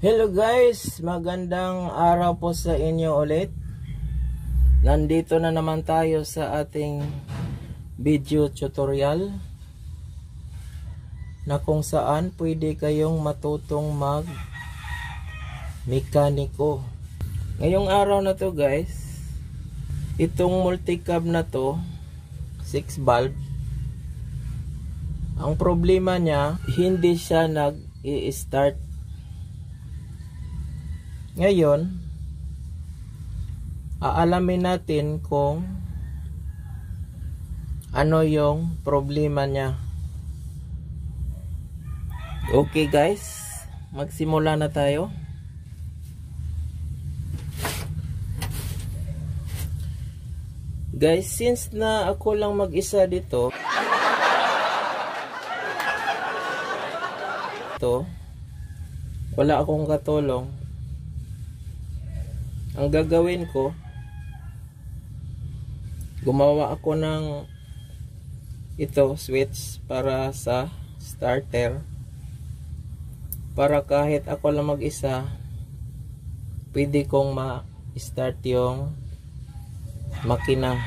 Hello guys, magandang araw po sa inyo ulit. Nandito na naman tayo sa ating video tutorial na kung saan pwede kayong matutong mag mekaniko. Ngayong araw na to guys, itong multicab na to 6 valve, ang problema niya hindi siya nag-i-start. Ngayon, aalamin natin kung ano yung problema niya. Okay guys, magsimula na tayo. Guys, since na ako lang mag-isa dito, wala akong katulong. Ang gagawin ko, gumawa ako ng switch para sa starter, para kahit ako lang mag-isa pwede kong ma-start yung makina.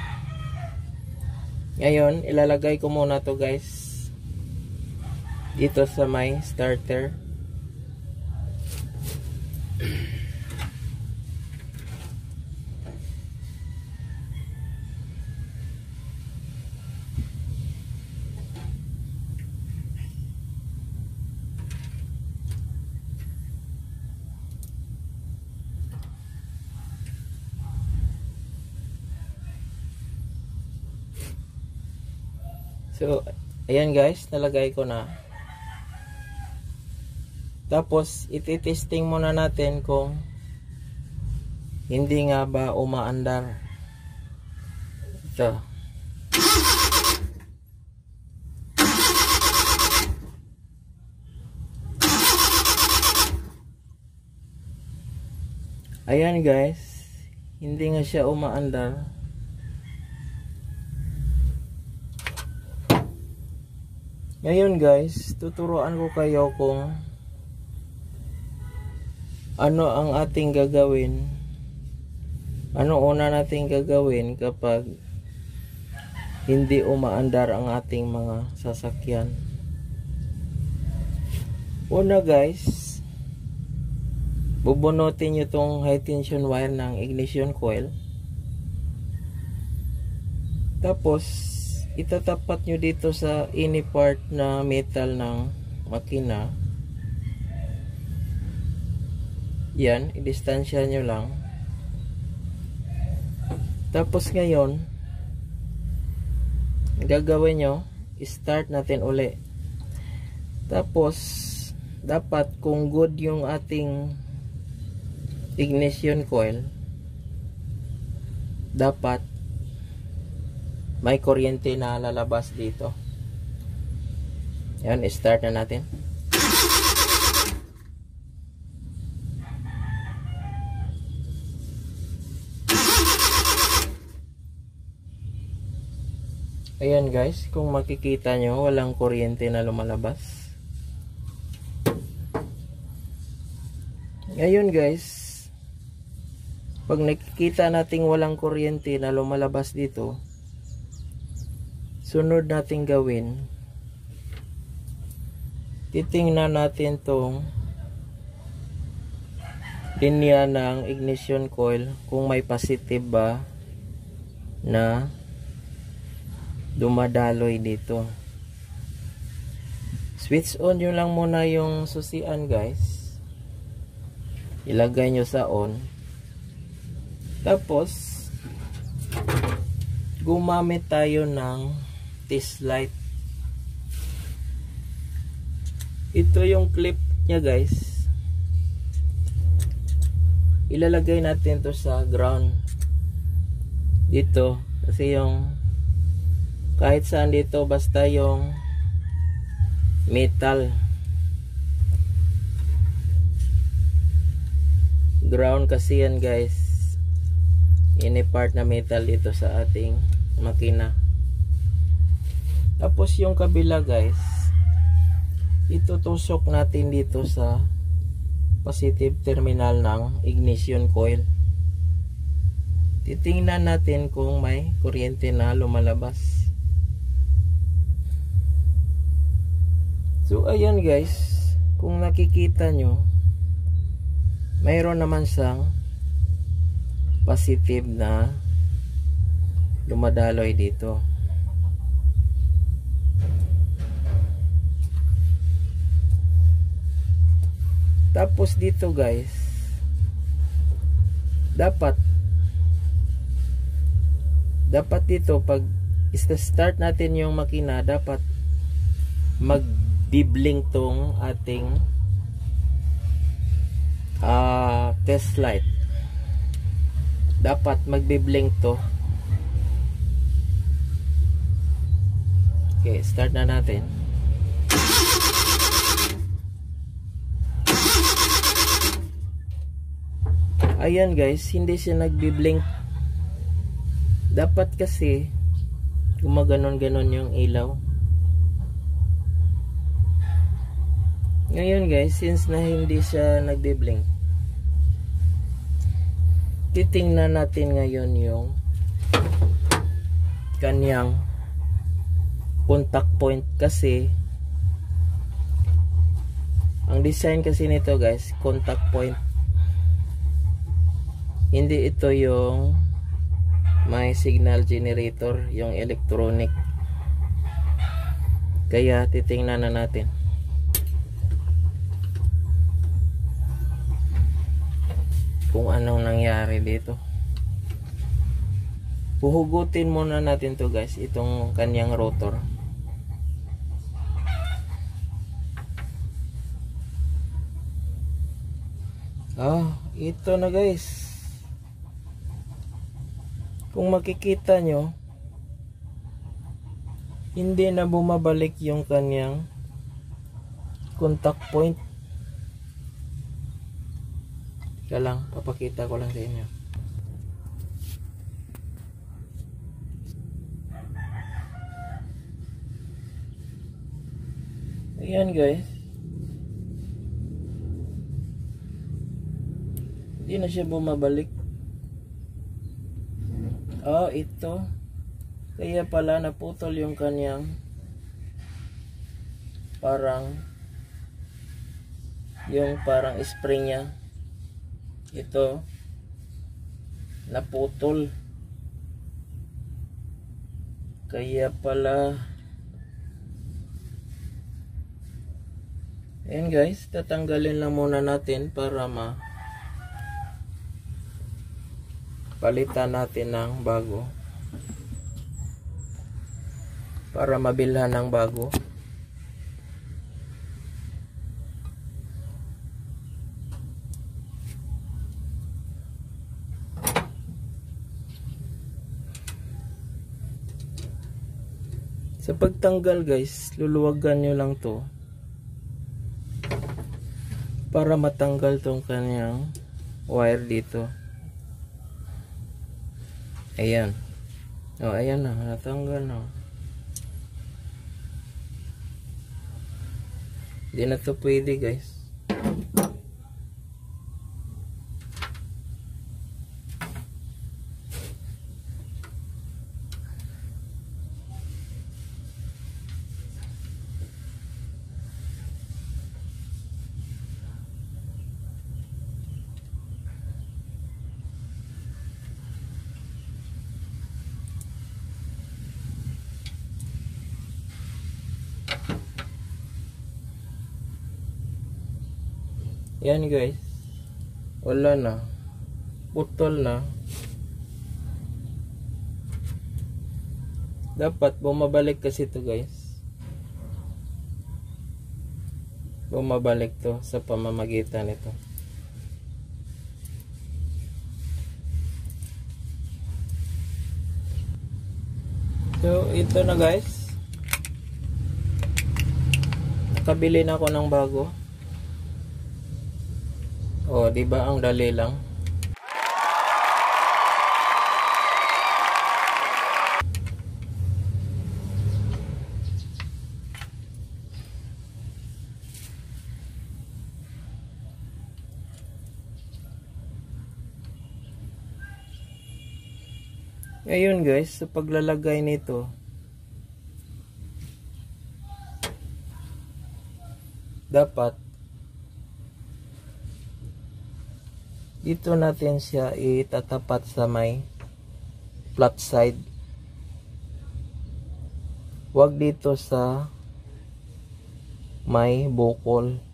Ngayon, ilalagay ko muna to guys dito sa may starter. So, ayan guys, nalagay ko na. Tapos, iti-testing muna natin kung hindi nga ba umaandar. Ito. Ayan guys, hindi nga siya umaandar. Ngayon guys, tuturuan ko kayo kung ano ang ating gagawin. Ano una nating gagawin kapag hindi umaandar ang ating mga sasakyan. Una guys, bubunutin nyo itong high tension wire ng ignition coil. Tapos itatapat nyo dito sa any part na metal ng makina. Yan, i-distansya nyo lang. Tapos ngayon, gagawin nyo, start natin uli. Tapos dapat kung good yung ating ignition coil, dapat may kuryente na lalabas dito. Yan, start na natin. Ayan guys, kung makikita nyo, walang kuryente na lumalabas. Ngayon guys, pag nakikita nating walang kuryente na lumalabas dito, sunod natin gawin, titingnan natin tong linya ng ignition coil kung may positive ba na dumadaloy dito. Switch on nyo lang muna yung susian guys, ilagay nyo sa on. Tapos gumamit tayo ng test light. Ito yung clip nya guys, ilalagay natin to sa ground dito, kasi yung kahit saan dito basta yung metal ground kasi yan guys, any part na metal dito sa ating makina. Tapos yung kabila guys, itutusok natin dito sa positive terminal ng ignition coil. Titingnan natin kung may kuryente na lumalabas. So ayan guys, kung nakikita nyo, mayroon naman siyang positive na dumadaloy dito. Tapos dito guys, dapat dito pag start natin yung makina, dapat mag-bibling tong ating test light. Dapat mag-bibling to. Okay, start na natin. Ayan guys, hindi siya nagbi-blink. Dapat kasi gumaganon-ganon yung ilaw. Ngayon guys, since na hindi siya nagbi-blink, titingnan natin ngayon yung kanyang contact point, kasi ang design kasi nito guys, contact point. Hindi ito yung may signal generator, yung electronic. Kaya titingnan na natin. Kung anong nangyari dito. Puhugutin muna natin to guys, itong kanyang rotor. Ito na guys. Kung makikita nyo, hindi na bumabalik yung kanyang contact point. Kaya lang, papakita ko lang sa inyo. Ayan guys, hindi na siya bumabalik. Ito. Kaya pala naputol yung kanyang parang spring niya. Ito naputol. Kaya pala. Ayan guys, tatanggalin lang muna natin para palitan natin ng bago, para mabilhan ng bago. Sa pagtanggal guys, luluwagan nyo lang to para matanggal tong kanyang wire dito. Ayan. Ayan na, natanggal na. Hindi na to pwede guys. Yan guys, wala na, putol na. Dapat bumabalik kasi to guys, bumabalik to sa pamamagitan nito. So ito na guys, nakabili na ako ng bago. Di ba ang dali lang? Ngayon guys, sa paglalagay nito, dapat dito natin siya itatapat sa may flat side. Huwag dito sa may bukol.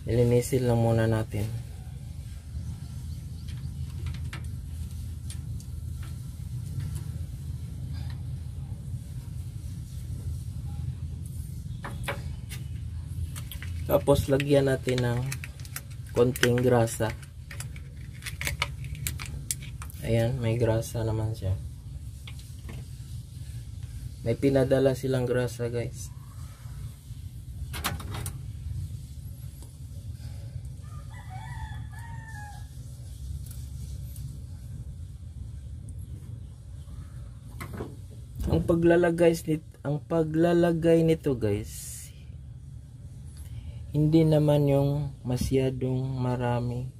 Ilinisin lang muna natin. Tapos lagyan natin ng konting grasa. Ayan, may grasa naman siya. May pinadala silang grasa guys. Ang paglalagay nito guys, hindi naman yung masyadong marami,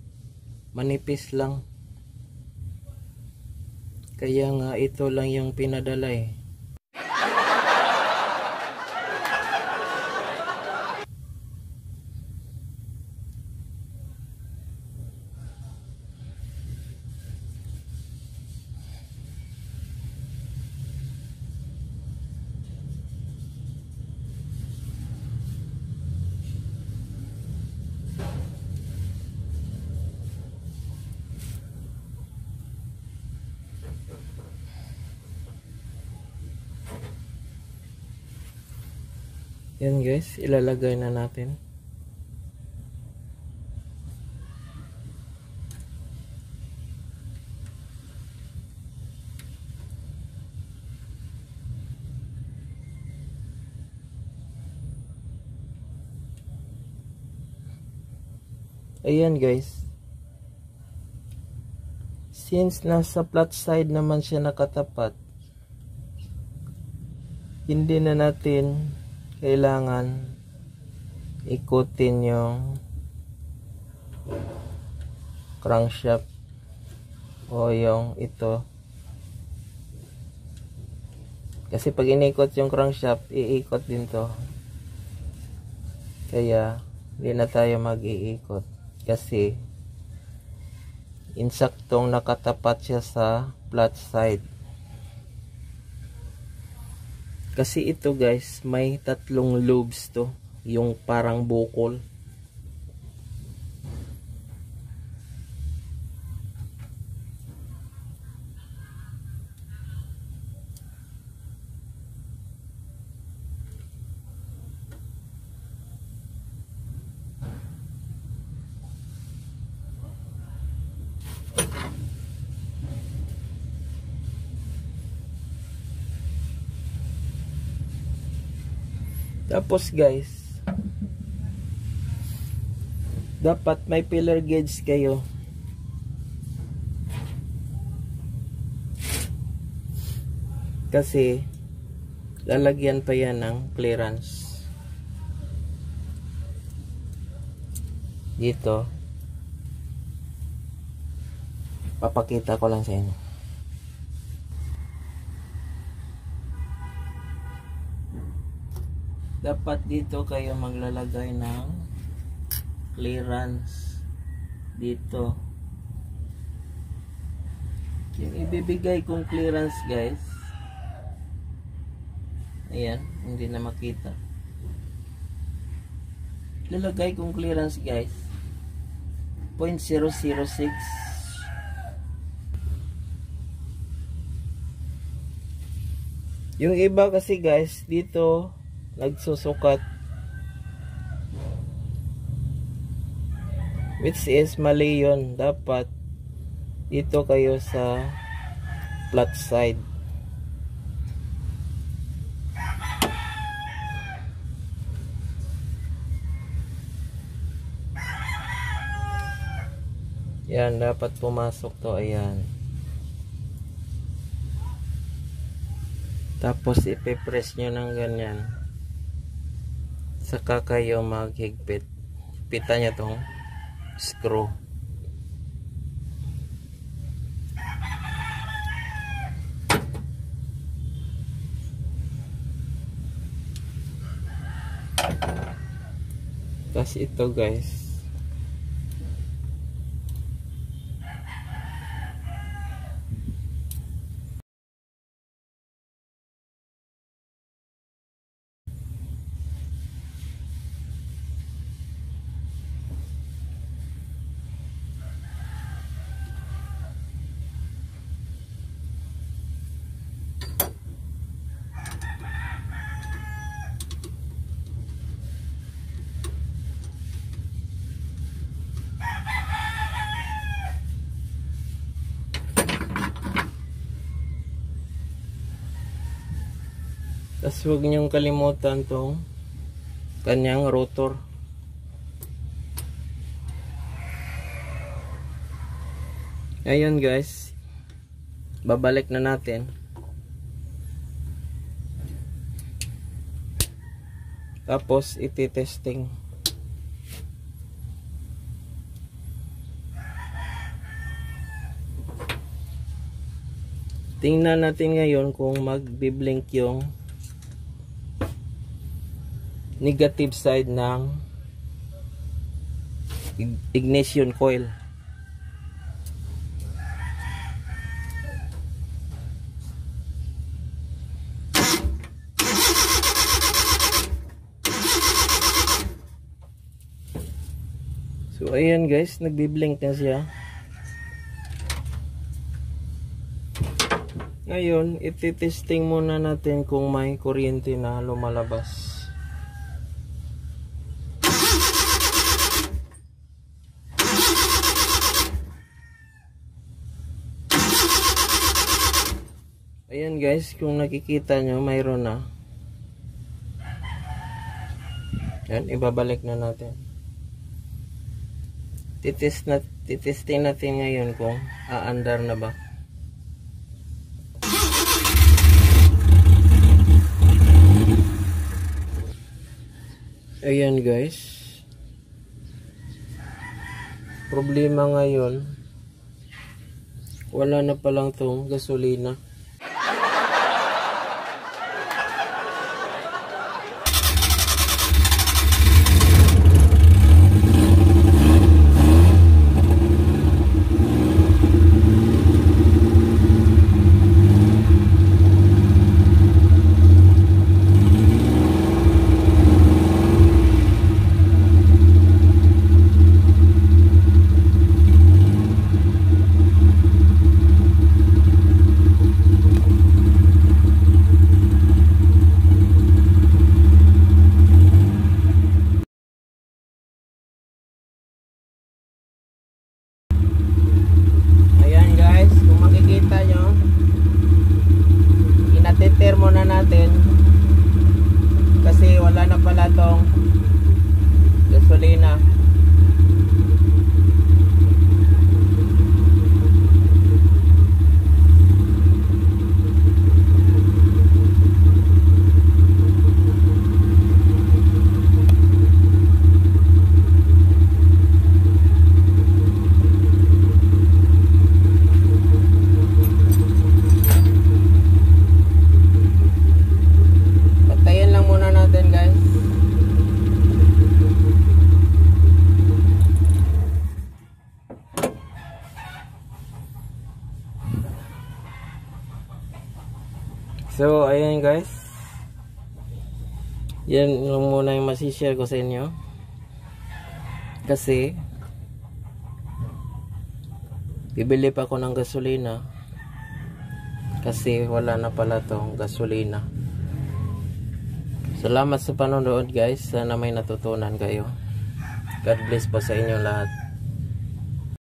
manipis lang. Kaya nga ito lang yung pinadala eh. Yan guys, ilalagay na natin. Ayan guys. Since nasa flat side naman siya nakatapat, hindi na natin kailangan ikutin yung crankshaft o yung ito, kasi pag inikot yung crankshaft, iikot din to. Kaya hindi na tayo mag-iikot kasi insaktong nakatapat siya sa flat side. Kasi ito guys, may tatlong lobes to, yung parang bukol. Tapos guys, dapat may pillar gauge kayo. Kasi lalagyan pa yan ng clearance. Dito. Papakita ko lang sa inyo. Dapat dito kayo maglalagay ng clearance dito. Yung ibibigay kong clearance guys, ayan, hindi na makita. Lalagay kong clearance guys 0.006. Yung iba kasi guys dito nagsusukat, which is mali yun. Dapat dito kayo sa flat side. Yan, dapat pumasok to. Ayan. Tapos ipipress nyo ng ganyan, saka kayo maghigpit. Pitan nyo tong screw. Tas ito guys. Tas huwag niyong kalimutan tong kanyang rotor. Ayun guys, babalik na natin. Tapos iti-testing. Tingnan natin ngayon kung magbi-blink yung negative side ng ignition coil. So ayan guys, nagbi-blink na siya. Ngayon, iti-testing muna natin kung may kuryente na lumalabas. Ayan guys, kung nakikita nyo, mayroon na. Yan, ibabalik na natin. Titesting natin ngayon kung aandar na ba. Ayan guys. Problema ngayon, wala na palang tong gasolina. Muna natin kasi wala na pala tong gasolina. So, ayan guys. Yan lang muna yung masishare ko sa inyo. Kasi, bibili pa ako ng gasolina. Kasi, wala na pala tong gasolina. Salamat sa panonood guys. Sana may natutunan kayo. God bless po sa inyo lahat.